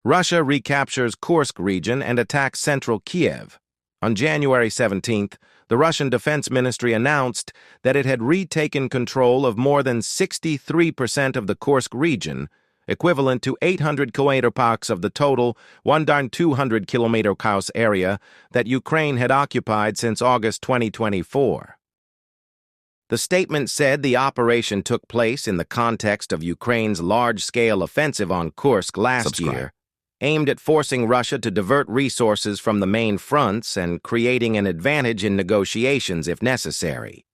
Russia recaptures Kursk region and attacks central Kiev. On January 17th, the Russian Defense Ministry announced that it had retaken control of more than 63% of the Kursk region, equivalent to 800 km of the total 1,200 km area that Ukraine had occupied since August 2024. The statement said the operation took place in the context of Ukraine's large-scale offensive on Kursk last year, aimed at forcing Russia to divert resources from the main fronts and creating an advantage in negotiations if necessary.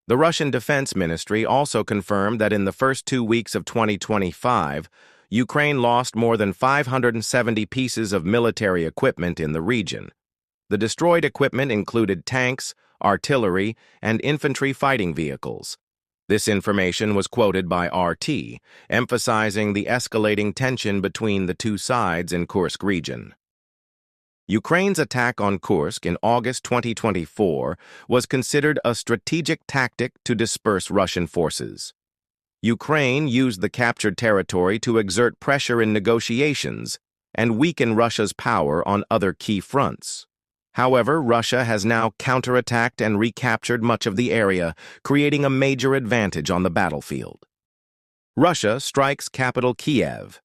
The Russian Defense Ministry also confirmed that in the first 2 weeks of 2025, Ukraine lost more than 570 pieces of military equipment in the region. The destroyed equipment included tanks, artillery, and infantry fighting vehicles. This information was quoted by RT, emphasizing the escalating tension between the two sides in Kursk region. Ukraine's attack on Kursk in August 2024 was considered a strategic tactic to disperse Russian forces. Ukraine used the captured territory to exert pressure in negotiations and weaken Russia's power on other key fronts. However, Russia has now counterattacked and recaptured much of the area, creating a major advantage on the battlefield. Russia strikes capital Kiev.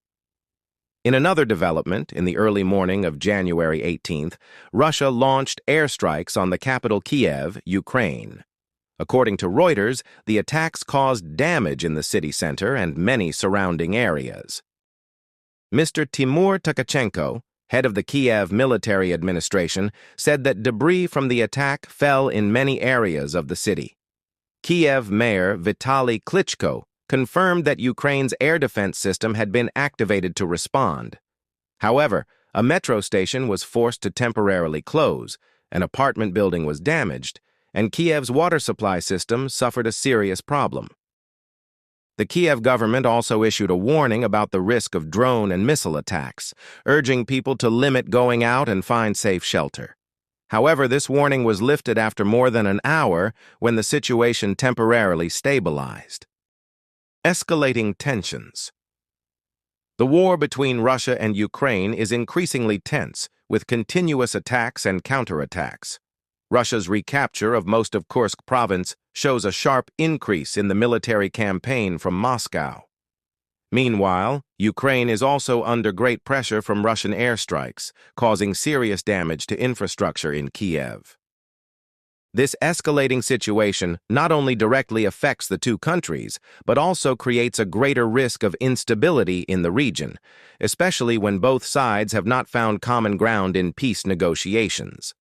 In another development, in the early morning of January 18th, Russia launched airstrikes on the capital Kiev, Ukraine. According to Reuters, the attacks caused damage in the city center and many surrounding areas. Mr. Timur Tkachenko, head of the Kiev military administration, said that debris from the attack fell in many areas of the city. Kiev Mayor Vitaly Klitschko confirmed that Ukraine's air defense system had been activated to respond. However, a metro station was forced to temporarily close, an apartment building was damaged, and Kiev's water supply system suffered a serious problem. The Kiev government also issued a warning about the risk of drone and missile attacks, urging people to limit going out and find safe shelter. However, this warning was lifted after more than an hour when the situation temporarily stabilized. Escalating tensions. The war between Russia and Ukraine is increasingly tense, with continuous attacks and counterattacks. Russia's recapture of most of Kursk province shows a sharp increase in the military campaign from Moscow. Meanwhile, Ukraine is also under great pressure from Russian airstrikes, causing serious damage to infrastructure in Kiev. This escalating situation not only directly affects the two countries, but also creates a greater risk of instability in the region, especially when both sides have not found common ground in peace negotiations.